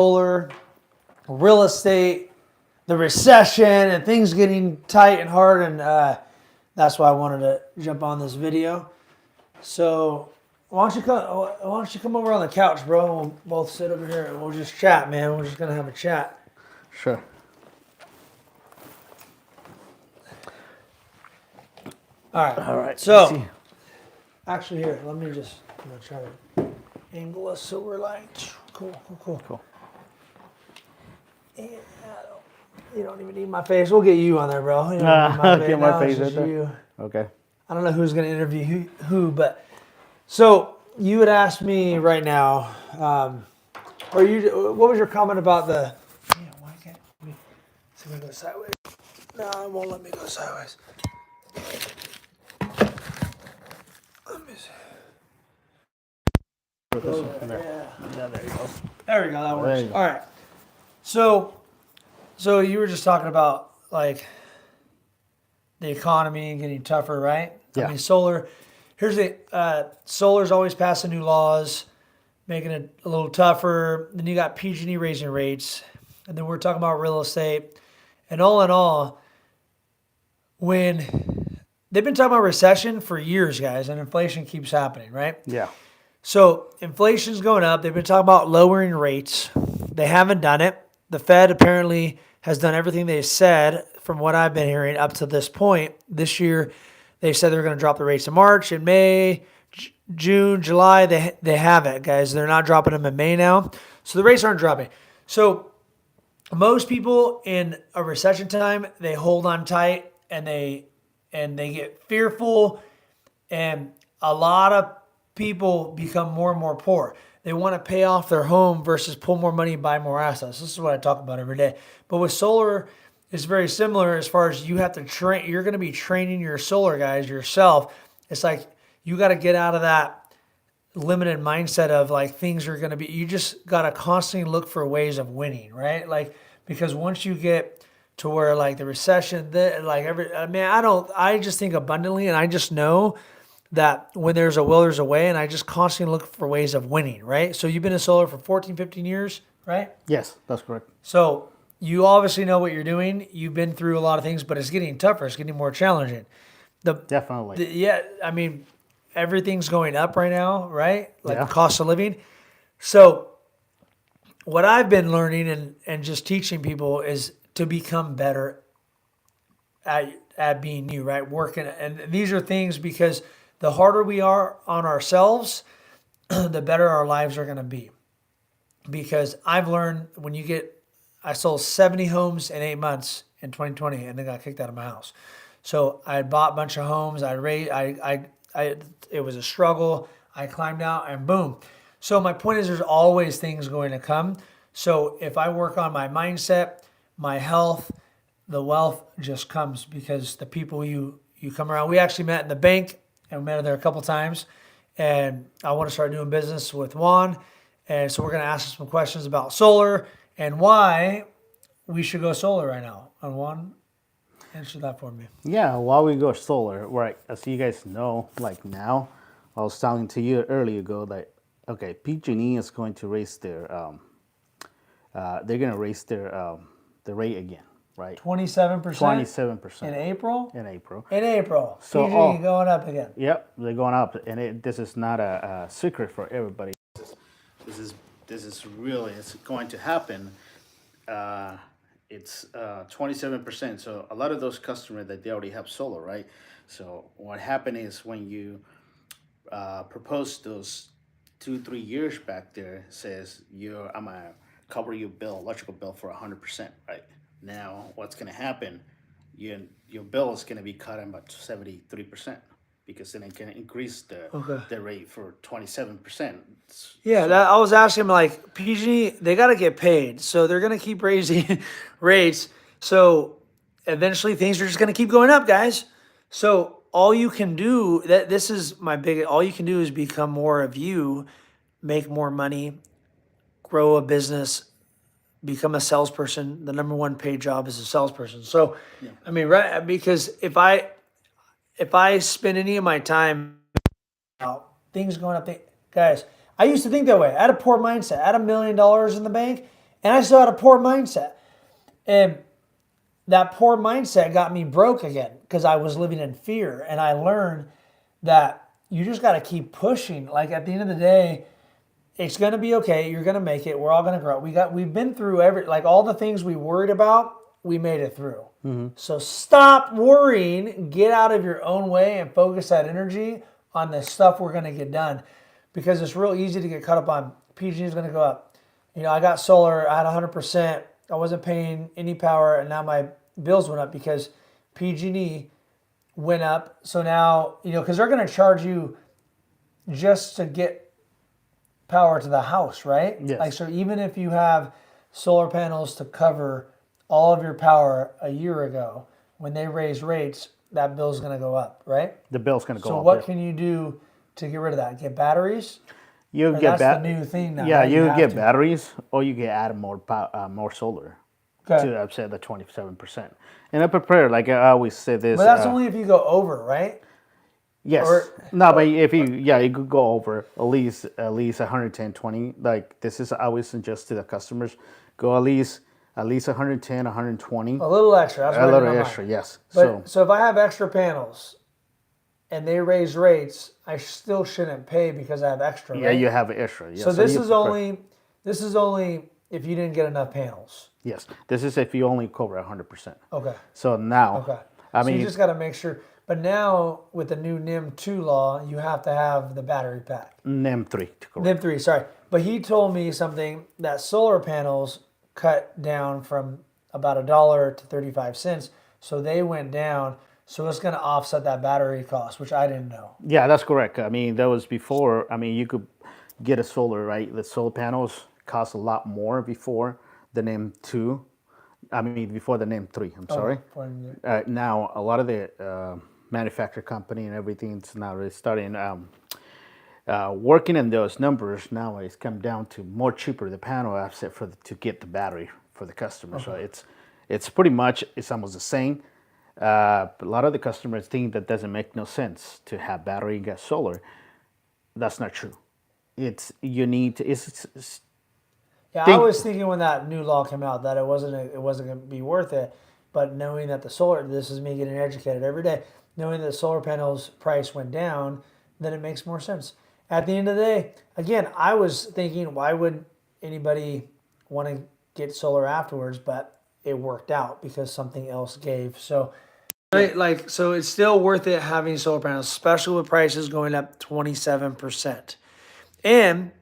solar, real estate, the recession, and things getting tight and hard, and that's why I wanted to jump on this video. So why don't you come over on the couch, bro? We'll both sit over here and we'll just chat, man. We're just gonna have a chat. Sure. All right. Let's So see. actually, here, let me just try to angle us so we're like cool. And you don't even need my face. We'll get you on there, bro. You don't need Get Now my it's face just right there. you. Okay. I don't know who's going to interview who, but so you would ask me right now, what was your comment about the? Yeah, why can't we? See me go sideways? No, it won't let me go sideways. Let me see. Put this one there. Yeah. Yeah, there you go. There we go. That There works. you go. All right. So you were just talking about like the economy and getting tougher, right? Yeah. I mean, solar. Here's the solar's always passing new laws, making it a little tougher. Then you got PG&E raising rates, and then we're talking about real estate. And all in all, when they've been talking about recession for years, guys, and inflation keeps happening, right? Yeah. So inflation's going up. They've been talking about lowering rates. They haven't done it. The Fed apparently has done everything they said from what I've been hearing up to this point. This year, they said they're going to drop the rates in March, in May, June, July. They haven't, guys. They're not dropping them in May now. So the rates aren't dropping. So most people in a recession time, they hold on tight and they get fearful, and a lot of people become more and more poor. They want to pay off their home versus pull more money and buy more assets. This is what I talk about every day. But with solar, it's very similar as far as you have to train. You're going to be training your solar guys yourself. It's like you got to get out of that limited mindset of like things are going to be. You just got to constantly look for ways of winning, right? Like because once you get to where like the recession, I just think abundantly, and I just know that when there's a will, there's a way, and I just constantly look for ways of winning, right? So you've been in solar for 14, 15 years, right? Yes, that's correct. So you obviously know what you're doing. You've been through a lot of things, but it's getting tougher. It's getting more challenging. Definitely. I mean, everything's going up right now, right? Like Yeah. the cost of living. So what I've been learning and just teaching people is to become better at being you, right? Working. And these are things because the harder we are on ourselves, the better our lives are going to be. Because I've learned I sold 70 homes in 8 months in 2020 and then got kicked out of my house. So I bought a bunch of homes. It was a struggle. I climbed out and boom. So my point is there's always things going to come. So if I work on my mindset, my health, the wealth just comes because the people you come around. We actually met in the bank and we met there a couple times. And I want to start doing business with Juan. And so we're going to ask some questions about solar and why we should go solar right now. And Juan, answer that for me. Yeah, while we go solar, right, as you guys know, like now, I was telling to you earlier ago that, okay, PG&E is going to raise their, they're going to raise their, the rate again, right? 27%? 27%. In April? In April. In April. So, PG going up again. Yep, they're going up, and this is not a secret for everybody. This is really, it's going to happen. It's 27%. So a lot of those customers that they already have solar, right? So what happened is when you propose those 2-3 years back there, says I'm gonna cover your electrical bill for 100%, right? Now what's gonna happen? Your bill is gonna be cut in about 73%. Because then it can increase the rate for 27%. Yeah, I was asking him like PG, they got to get paid, so they're gonna keep raising rates. So eventually things are just gonna keep going up, guys. So all you can do this is my big. All you can do is become more of you, make more money, grow a business, become a salesperson. The number one paid job is a salesperson. So, I mean, right? Because if I spend any of my time out things going up, guys, I used to think that way. I had a poor mindset. I had $1 million in the bank, And I still had a poor mindset. And that poor mindset got me broke again because I was living in fear. And I learned that you just got to keep pushing. Like at the end of the day, it's going to be okay. You're going to make it. We're all going to grow. We've been through like all the things we worried about, we made it through. So stop worrying, get out of your own way and focus that energy on the stuff we're going to get done, because it's real easy to get caught up on PG is going to go up. I got solar at 100%. I wasn't paying any power, and now my bills went up because PG&E went up. So now, because they're going to charge you just to get power to the house, right? Yes. Like, so even if you have solar panels to cover all of your power a year ago, when they raise rates, that bill's going to go up, right? The bill's going to go So up. what can you do to get rid of that? Get batteries? You Or get that's the new thing now. Yeah, right? you have get to. batteries, or you can add more solar Okay. to upset the 27%. And I prepare, like I always say this. But that's only if you go over, right? Yes. No, but if you could go over at least 110, 20. Like this is I always suggest to the customers, go at least 110, 120. A little extra. That's A what I little did on extra, mine. yes. But so if I have extra panels and they raise rates, I still shouldn't pay because I have extra. Yeah, right? you have extra. Yes. So this you is prepare. only if you didn't get enough panels. Yes, this is if you only cover 100%. Okay. So now, Okay. I So mean, you just got to make sure. But now with the new NIM 2 law, you have to have the battery pack. NEM 3 to correct. NIM 3, sorry. But he told me something that solar panels cut down from about $1 to 35 cents. So they went down. So it's going to offset that battery cost, which I didn't know. Yeah, that's correct. I mean, that was before. I mean, you could get a solar, right? The solar panels cost a lot more before the NEM 2. I mean, before the NEM 3. I'm sorry. Now, a lot of the manufacturer company and everything's now really starting working in those numbers. Now it's come down to more cheaper the panel offset to get the battery for the customer. So it's pretty much it's almost the same. But a lot of the customers think that doesn't make no sense to have battery and get solar. That's not true. It's you need to. It's Yeah, I was thinking when that new law came out that it wasn't going to be worth it. But knowing that this is me getting educated every day, knowing that the solar panels price went down, then it makes more sense. At the end of the day, again, I was thinking, why would anybody want to get solar afterwards? But it worked out because something else gave. So, so it's still worth it having solar panels, especially with prices going up 27%. And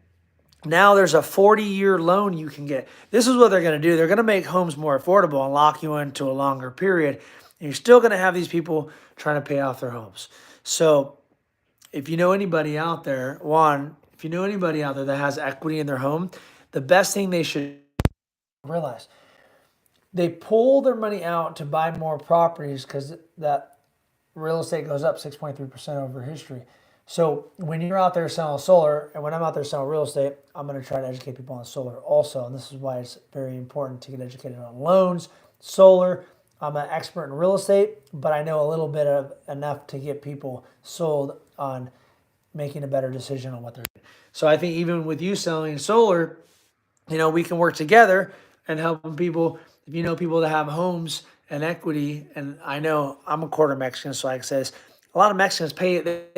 now there's a 40-year loan you can get. This is what they're going to do. They're going to make homes more affordable and lock you into a longer period. And you're still going to have these people trying to pay off their homes. So if you know anybody out there, that has equity in their home, the best thing they should realize, they pull their money out to buy more properties because that real estate goes up 6.3% over history. So when you're out there selling solar, and when I'm out there selling real estate, I'm going to try to educate people on solar also. And this is why it's very important to get educated on loans, solar. I'm an expert in real estate, but I know a little bit of enough to get people sold on making a better decision on what they're doing. So I think even with you selling solar, we can work together and help people. If you know people that have homes and equity, and I know I'm a quarter Mexican, so like I says, a lot of Mexicans pay it.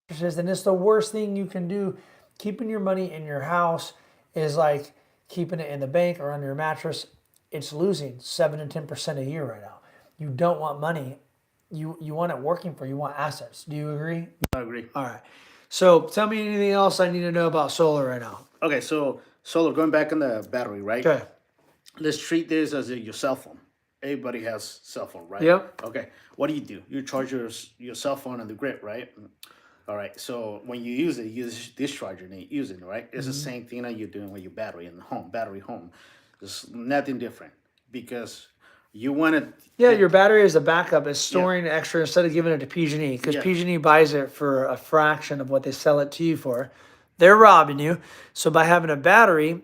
And it's the worst thing you can do. Keeping your money in your house is like keeping it in the bank or under your mattress. It's losing 7 to 10% a year right now. You don't want money. You want it working for you. You want assets. Do you agree? I agree. All right. So tell me anything else I need to know about solar right now. Okay, so solar, going back on the battery, right? Okay. Let's treat this as your cell phone. Everybody has cell phone, right? Yep. Okay. What do? You charge your cell phone on the grid, right? All right. So when you use it, you use this charger and you use it, right? It's the same thing that you're doing with your battery in the home, battery home. There's nothing different because you want to. Yeah, your battery as a backup is storing extra instead of giving it to PG&E because PG&E buys it for a fraction of what they sell it to you for. They're robbing you. So by having a battery,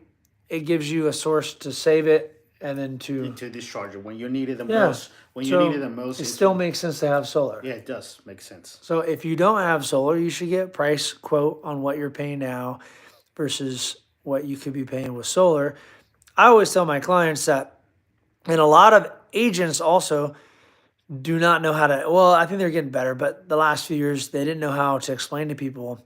it gives you a source to save it and then to discharge it when you need it the Yeah. most. When So you need it the most, it still makes sense to have solar. yeah, it does make sense. So if you don't have solar, you should get price quote on what you're paying now versus what you could be paying with solar. I always tell my clients that, and a lot of agents also do not know how to, well, I think they're getting better, but the last few years they didn't know how to explain to people.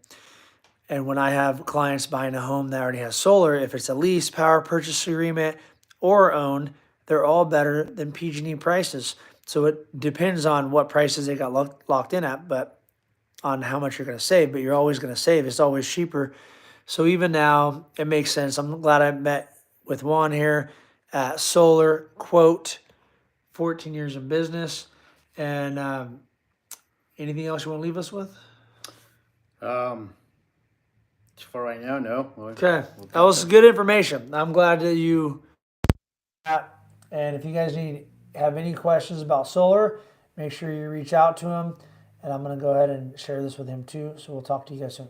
And when I have clients buying a home that already has solar, if it's a lease, power purchase agreement, or owned, they're all better than PG&E prices. So it depends on what prices they got locked in at, but on how much you're going to save. But you're always going to save. It's always cheaper. So even now, it makes sense. I'm glad I met with Juan here at Solar Quote, 14 years in business. And anything else you want to leave us with? For right now, no. Okay, that was good information. I'm glad that you. And if you guys have any questions about solar, make sure you reach out to him. And I'm going to go ahead and share this with him too. So we'll talk to you guys soon.